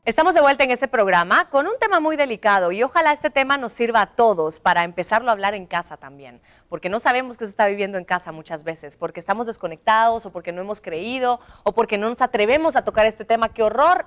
Estamos de vuelta en este programa con un tema muy delicado y ojalá este tema nos sirva a todos para empezarlo a hablar en casa también, porque no sabemos qué se está viviendo en casa muchas veces, porque estamos desconectados o porque no hemos creído o porque no nos atrevemos a tocar este tema. ¡Qué horror!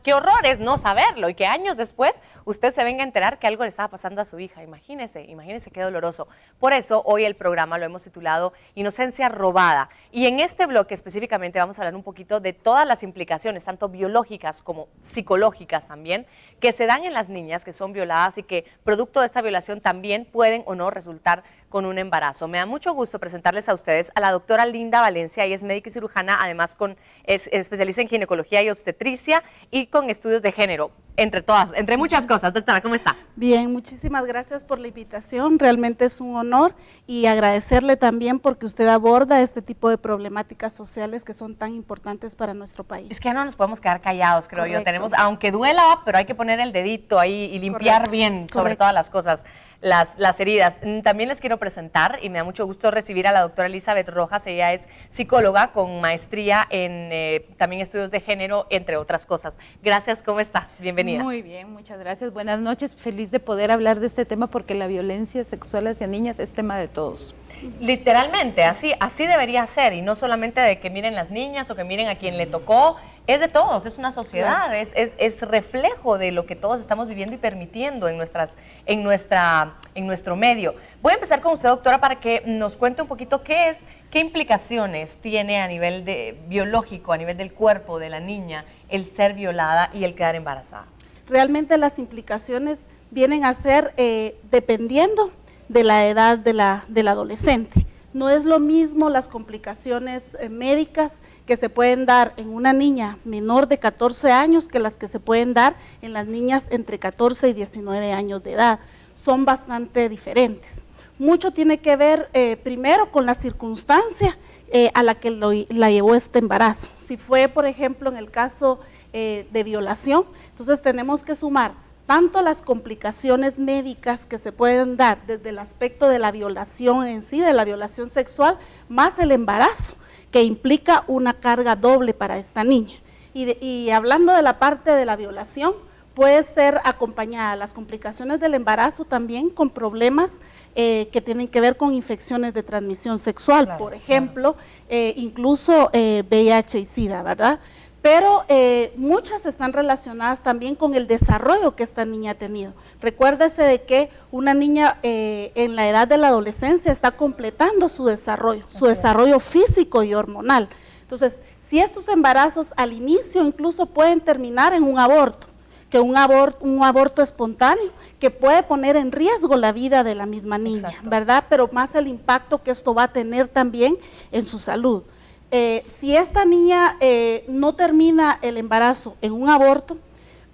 Qué horror es no saberlo y que años después usted se venga a enterar que algo le estaba pasando a su hija. Imagínese qué doloroso. Por eso hoy el programa lo hemos titulado Inocencia Robada. Y en este bloque específicamente vamos a hablar un poquito de todas las implicaciones, tanto biológicas como psicológicas también, que se dan en las niñas que son violadas y que producto de esta violación también pueden o no resultar con un embarazo. Me da mucho gusto presentarles a ustedes a la doctora Linda Valencia. Ella es médica y cirujana, además es especialista en ginecología y obstetricia y con estudios de género, entre muchas cosas. Doctora, ¿cómo está? Bien, muchísimas gracias por la invitación. Realmente es un honor y agradecerle también porque usted aborda este tipo de problemáticas sociales que son tan importantes para nuestro país. Es que ya no nos podemos quedar callados, creo yo. Tenemos, aunque duela, pero hay que poner el dedito ahí y limpiar bien, sobre todas las cosas, las heridas. También les quiero presentar y me da mucho gusto recibir a la doctora Elizabeth Rojas. Ella es psicóloga con maestría en también estudios de género, entre otras cosas. Gracias, ¿cómo está? Bienvenida. Muy bien, muchas gracias. Buenas noches. Feliz de poder hablar de este tema porque la violencia sexual hacia niñas es tema de todos. Literalmente, así debería ser, y no solamente de que miren las niñas o que miren a quien le tocó, es de todos, es una sociedad, claro. es reflejo de lo que todos estamos viviendo y permitiendo en nuestro medio. Voy a empezar con usted, doctora, para que nos cuente un poquito qué implicaciones tiene a nivel biológico, a nivel del cuerpo de la niña, el ser violada y el quedar embarazada. Realmente las implicaciones vienen a ser dependiendo de la edad del adolescente. No es lo mismo las complicaciones médicas que se pueden dar en una niña menor de 14 años que las que se pueden dar en las niñas entre 14 y 19 años de edad. Son bastante diferentes. Mucho tiene que ver primero con la circunstancia a la que la llevó este embarazo. Si fue, por ejemplo, en el caso de violación, entonces tenemos que sumar tanto las complicaciones médicas que se pueden dar desde el aspecto de la violación en sí, de la violación sexual, más el embarazo, que implica una carga doble para esta niña. Y hablando de la parte de la violación, puede ser acompañada las complicaciones del embarazo también con problemas que tienen que ver con infecciones de transmisión sexual, claro, por ejemplo, incluso VIH y SIDA, ¿verdad? Pero muchas están relacionadas también con el desarrollo que esta niña ha tenido. Recuérdese de que una niña en la edad de la adolescencia está completando su desarrollo físico y hormonal. Entonces, si estos embarazos al inicio incluso pueden terminar en un aborto, un aborto espontáneo, que puede poner en riesgo la vida de la misma niña, exacto, ¿verdad? Pero más el impacto que esto va a tener también en su salud. Si esta niña no termina el embarazo en un aborto,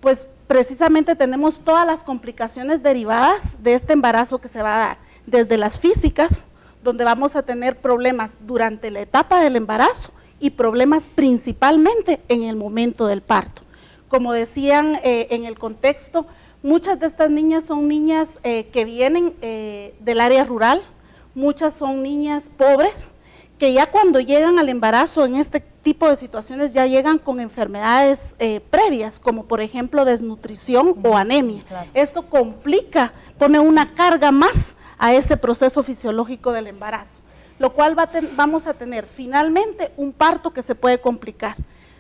pues precisamente tenemos todas las complicaciones derivadas de este embarazo que se va a dar, desde las físicas, donde vamos a tener problemas durante la etapa del embarazo y problemas principalmente en el momento del parto. Como decían en el contexto, muchas de estas niñas son niñas que vienen del área rural, muchas son niñas pobres, que ya cuando llegan al embarazo en este tipo de situaciones ya llegan con enfermedades previas, como por ejemplo desnutrición o anemia. Claro. Esto complica, pone una carga más a ese proceso fisiológico del embarazo, lo cual vamos a tener finalmente un parto que se puede complicar.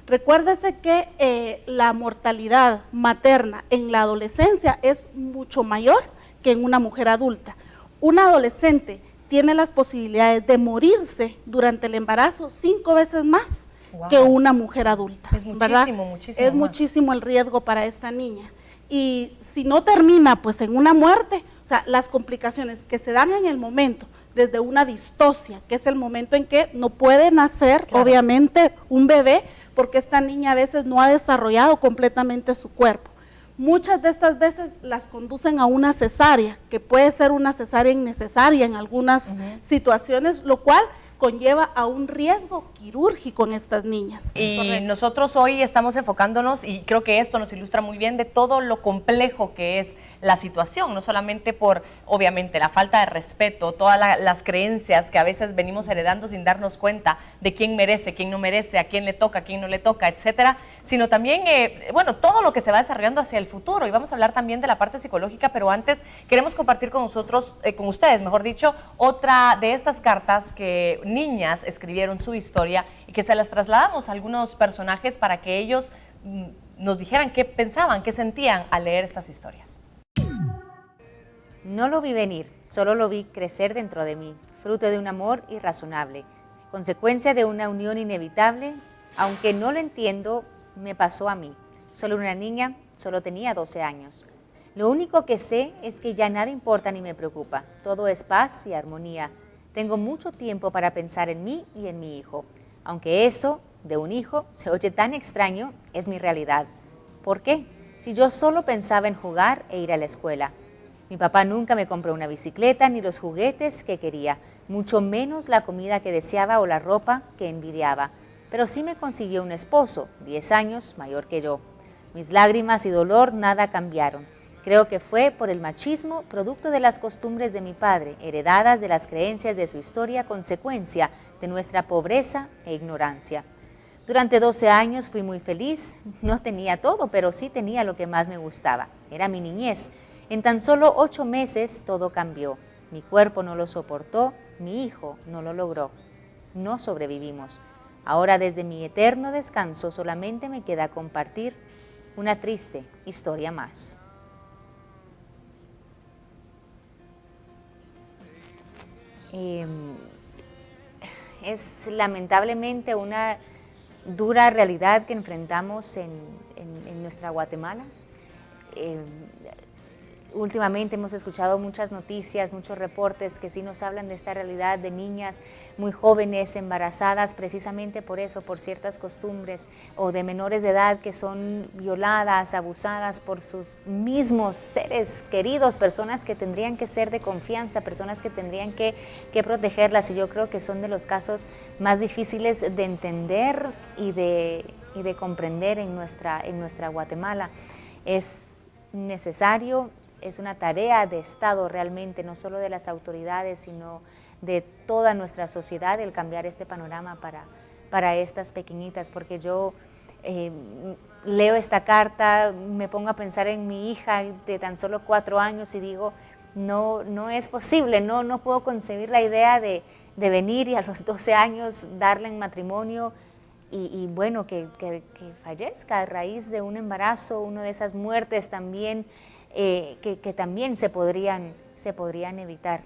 Recuérdese que la mortalidad materna en la adolescencia es mucho mayor que en una mujer adulta. Una adolescente tiene las posibilidades de morirse durante el embarazo 5 veces más que una mujer adulta. Es muchísimo, ¿verdad? Muchísimo es más. Muchísimo el riesgo para esta niña. Y si no termina pues en una muerte, o sea, las complicaciones que se dan en el momento, desde una distocia, que es el momento en que no puede nacer, claro, obviamente un bebé, porque esta niña a veces no ha desarrollado completamente su cuerpo. Muchas de estas veces las conducen a una cesárea, que puede ser una cesárea innecesaria en algunas situaciones, lo cual conlleva a un riesgo quirúrgico en estas niñas. Y correcto, nosotros hoy estamos enfocándonos, y creo que esto nos ilustra muy bien, de todo lo complejo que es la situación, no solamente por, obviamente, la falta de respeto, todas las creencias que a veces venimos heredando sin darnos cuenta de quién merece, quién no merece, a quién le toca, a quién no le toca, etcétera, sino también, bueno, todo lo que se va desarrollando hacia el futuro. Y vamos a hablar también de la parte psicológica, pero antes queremos compartir con nosotros, con ustedes, mejor dicho, otra de estas cartas que niñas escribieron su historia y que se las trasladamos a algunos personajes para que ellos nos dijeran qué pensaban, qué sentían al leer estas historias. No lo vi venir, solo lo vi crecer dentro de mí, fruto de un amor irrazonable, consecuencia de una unión inevitable, aunque no lo entiendo, me pasó a mí. Solo una niña, solo tenía 12 años. Lo único que sé es que ya nada importa ni me preocupa, todo es paz y armonía. Tengo mucho tiempo para pensar en mí y en mi hijo, aunque eso de un hijo se oye tan extraño, es mi realidad. ¿Por qué? Si yo solo pensaba en jugar e ir a la escuela. Mi papá nunca me compró una bicicleta ni los juguetes que quería, mucho menos la comida que deseaba o la ropa que envidiaba. Pero sí me consiguió un esposo, 10 años mayor que yo. Mis lágrimas y dolor nada cambiaron. Creo que fue por el machismo, producto de las costumbres de mi padre, heredadas de las creencias de su historia, consecuencia de nuestra pobreza e ignorancia. Durante 12 años fui muy feliz, no tenía todo, pero sí tenía lo que más me gustaba, era mi niñez. En tan solo 8 meses todo cambió, mi cuerpo no lo soportó, mi hijo no lo logró, no sobrevivimos. Ahora desde mi eterno descanso solamente me queda compartir una triste historia más. Es lamentablemente una dura realidad que enfrentamos en nuestra Guatemala. Últimamente hemos escuchado muchas noticias, muchos reportes que sí nos hablan de esta realidad de niñas muy jóvenes, embarazadas, precisamente por eso, por ciertas costumbres, o de menores de edad que son violadas, abusadas por sus mismos seres queridos, personas que tendrían que ser de confianza, personas que tendrían que protegerlas, y yo creo que son de los casos más difíciles de entender y de comprender en nuestra Guatemala. Es necesario. Es una tarea de Estado realmente, no solo de las autoridades, sino de toda nuestra sociedad, el cambiar este panorama para estas pequeñitas, porque yo leo esta carta, me pongo a pensar en mi hija de tan solo 4 años y digo, no es posible, no puedo concebir la idea de venir y a los 12 años darle en matrimonio y bueno, que fallezca a raíz de un embarazo, una de esas muertes también, que también se podrían evitar.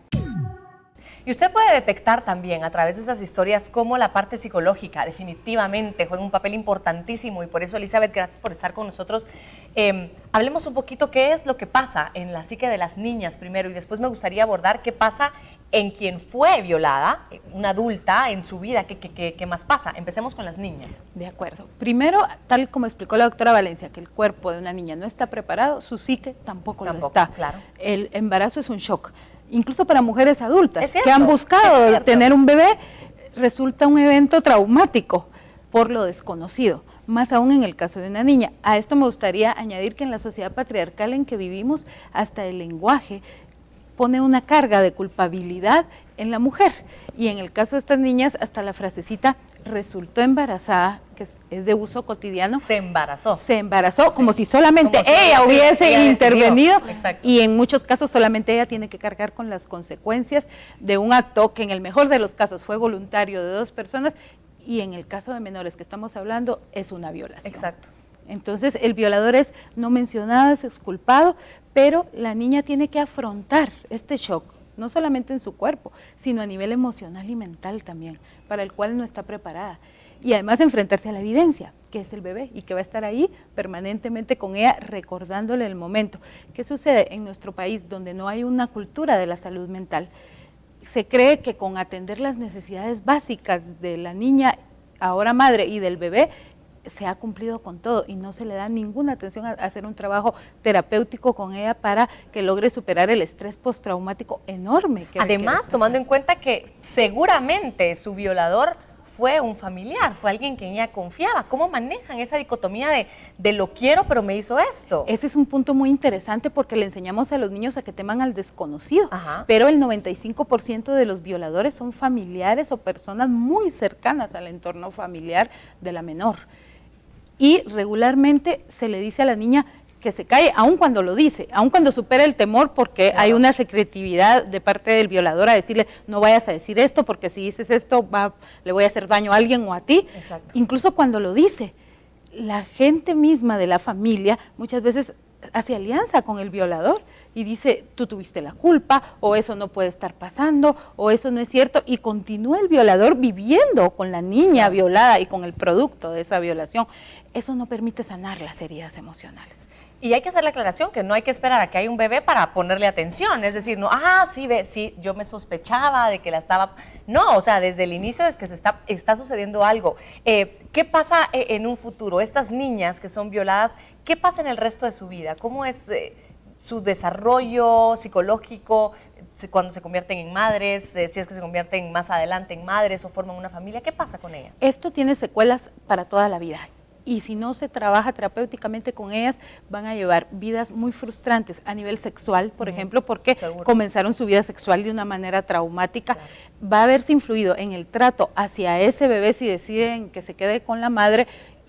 Y usted puede detectar también a través de estas historias cómo la parte psicológica definitivamente juega un papel importantísimo, y por eso, Elizabeth, gracias por estar con nosotros. Hablemos un poquito qué es lo que pasa en la psique de las niñas primero, y después me gustaría abordar qué pasa en quien fue violada, una adulta, en su vida, ¿qué más pasa? Empecemos con las niñas. De acuerdo. Primero, tal como explicó la doctora Valencia, que el cuerpo de una niña no está preparado, su psique tampoco lo está. Claro. El embarazo es un shock, incluso para mujeres adultas cierto, que han buscado tener un bebé, resulta un evento traumático por lo desconocido, más aún en el caso de una niña. A esto me gustaría añadir que en la sociedad patriarcal en que vivimos, hasta el lenguaje pone una carga de culpabilidad en la mujer, y en el caso de estas niñas hasta la frasecita resultó embarazada, que es de uso cotidiano. Se embarazó, sí, como si solamente ella hubiese intervenido, y en muchos casos solamente ella tiene que cargar con las consecuencias de un acto que en el mejor de los casos fue voluntario de 2 personas, y en el caso de menores que estamos hablando es una violación. Exacto. Entonces el violador es no mencionado, es exculpado, pero la niña tiene que afrontar este shock, no solamente en su cuerpo, sino a nivel emocional y mental también, para el cual no está preparada. Y además enfrentarse a la evidencia, que es el bebé, y que va a estar ahí permanentemente con ella, recordándole el momento. ¿Qué sucede en nuestro país, donde no hay una cultura de la salud mental? Se cree que con atender las necesidades básicas de la niña, ahora madre, y del bebé, se ha cumplido con todo, y no se le da ninguna atención a hacer un trabajo terapéutico con ella para que logre superar el estrés postraumático enorme que además, tomando en cuenta que seguramente su violador fue un familiar, fue alguien en quien ella confiaba. ¿Cómo manejan esa dicotomía de lo quiero, pero me hizo esto? Ese es un punto muy interesante porque le enseñamos a los niños a que teman al desconocido, Ajá. pero el 95% de los violadores son familiares o personas muy cercanas al entorno familiar de la menor. Y regularmente se le dice a la niña que se calle, aun cuando lo dice, aun cuando supera el temor, porque claro, hay una secretividad de parte del violador a decirle, no vayas a decir esto, porque si dices esto le voy a hacer daño a alguien o a ti. Exacto. Incluso cuando lo dice, la gente misma de la familia muchas veces hace alianza con el violador y dice, tú tuviste la culpa, o eso no puede estar pasando, o eso no es cierto, y continúa el violador viviendo con la niña violada y con el producto de esa violación. Eso no permite sanar las heridas emocionales. Y hay que hacer la aclaración que no hay que esperar a que haya un bebé para ponerle atención, es decir, no, sí, yo me sospechaba de que la estaba... No, o sea, desde el inicio es que está sucediendo algo. ¿Qué pasa en un futuro? Estas niñas que son violadas, ¿qué pasa en el resto de su vida? ¿Cómo es su desarrollo psicológico cuando se convierten en madres, si es que se convierten más adelante en madres o forman una familia? ¿Qué pasa con ellas? Esto tiene secuelas para toda la vida. Y si no se trabaja terapéuticamente con ellas, van a llevar vidas muy frustrantes a nivel sexual, por ejemplo, porque seguro, comenzaron su vida sexual de una manera traumática. Claro. Va a haberse influido en el trato hacia ese bebé si deciden que se quede con la madre,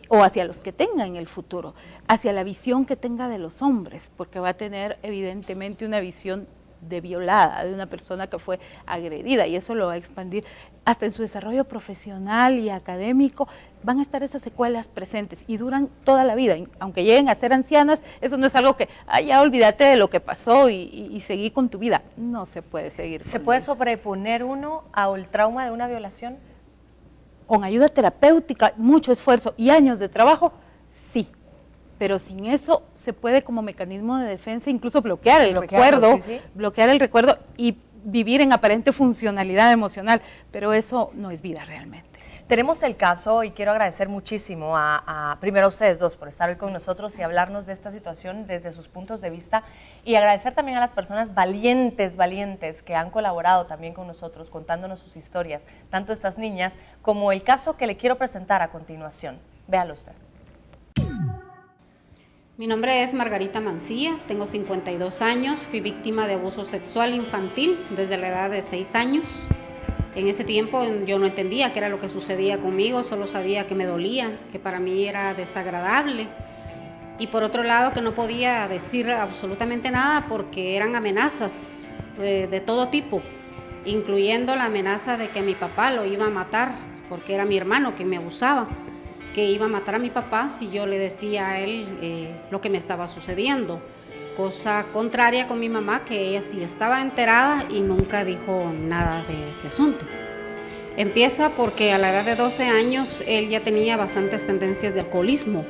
o hacia los que tenga en el futuro, hacia la visión que tenga de los hombres, porque va a tener evidentemente una visión de violada, de una persona que fue agredida, y eso lo va a expandir hasta en su desarrollo profesional y académico. Van a estar esas secuelas presentes y duran toda la vida, aunque lleguen a ser ancianas. Eso no es algo que, ya olvídate de lo que pasó y seguí con tu vida. No se puede seguir. ¿Se puede sobreponer uno al trauma de una violación? Con ayuda terapéutica, mucho esfuerzo y años de trabajo, sí. Pero sin eso se puede, como mecanismo de defensa, incluso bloquear el recuerdo y vivir en aparente funcionalidad emocional, pero eso no es vida realmente. Tenemos el caso y quiero agradecer muchísimo primero a ustedes dos por estar hoy con nosotros y hablarnos de esta situación desde sus puntos de vista, y agradecer también a las personas valientes que han colaborado también con nosotros contándonos sus historias, tanto estas niñas como el caso que le quiero presentar a continuación. Véalo usted. Mi nombre es Margarita Mancilla, tengo 52 años, fui víctima de abuso sexual infantil desde la edad de 6 años. En ese tiempo yo no entendía qué era lo que sucedía conmigo, solo sabía que me dolía, que para mí era desagradable. Y por otro lado, que no podía decir absolutamente nada porque eran amenazas de todo tipo, incluyendo la amenaza de que mi papá lo iba a matar, porque era mi hermano quien me abusaba, que iba a matar a mi papá si yo le decía a él lo que me estaba sucediendo. Cosa contraria con mi mamá, que ella sí estaba enterada y nunca dijo nada de este asunto. Empieza porque a la edad de 12 años él ya tenía bastantes tendencias de alcoholismo,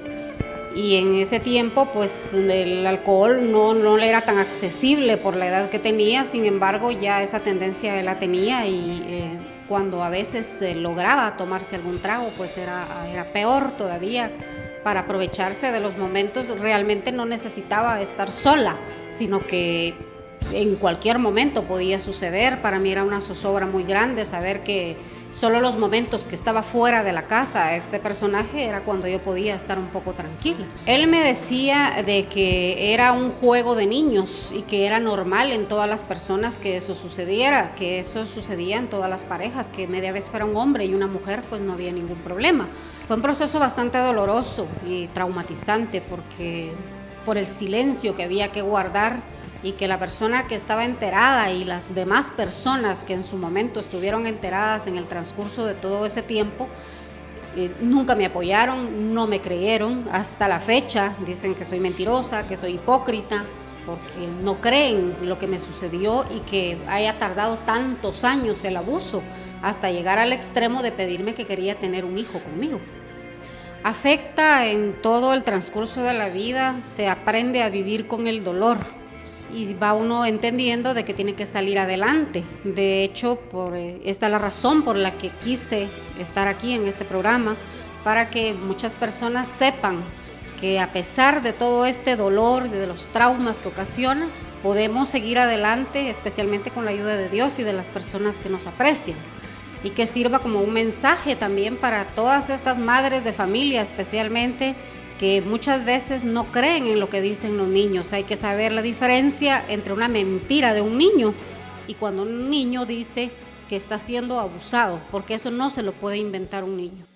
y en ese tiempo pues el alcohol no le era tan accesible por la edad que tenía. Sin embargo, ya esa tendencia él la tenía, y cuando a veces lograba tomarse algún trago, pues era peor todavía. Para aprovecharse de los momentos, realmente no necesitaba estar sola, sino que en cualquier momento podía suceder. Para mí era una zozobra muy grande saber que solo los momentos que estaba fuera de la casa este personaje era cuando yo podía estar un poco tranquila. Él me decía de que era un juego de niños y que era normal en todas las personas que eso sucediera, que eso sucedía en todas las parejas, que media vez fuera un hombre y una mujer, pues no había ningún problema. Fue un proceso bastante doloroso y traumatizante por el silencio que había que guardar, y que la persona que estaba enterada y las demás personas que en su momento estuvieron enteradas en el transcurso de todo ese tiempo nunca me apoyaron, no me creyeron. Hasta la fecha dicen que soy mentirosa, que soy hipócrita, porque no creen lo que me sucedió y que haya tardado tantos años el abuso hasta llegar al extremo de pedirme que quería tener un hijo conmigo. Afecta en todo el transcurso de la vida, se aprende a vivir con el dolor y va uno entendiendo de que tiene que salir adelante. De hecho, esta es la razón por la que quise estar aquí en este programa, para que muchas personas sepan que a pesar de todo este dolor y de los traumas que ocasiona, podemos seguir adelante, especialmente con la ayuda de Dios y de las personas que nos aprecian. y que sirva como un mensaje también para todas estas madres de familia, especialmente, que muchas veces no creen en lo que dicen los niños. Hay que saber la diferencia entre una mentira de un niño y cuando un niño dice que está siendo abusado, porque eso no se lo puede inventar un niño.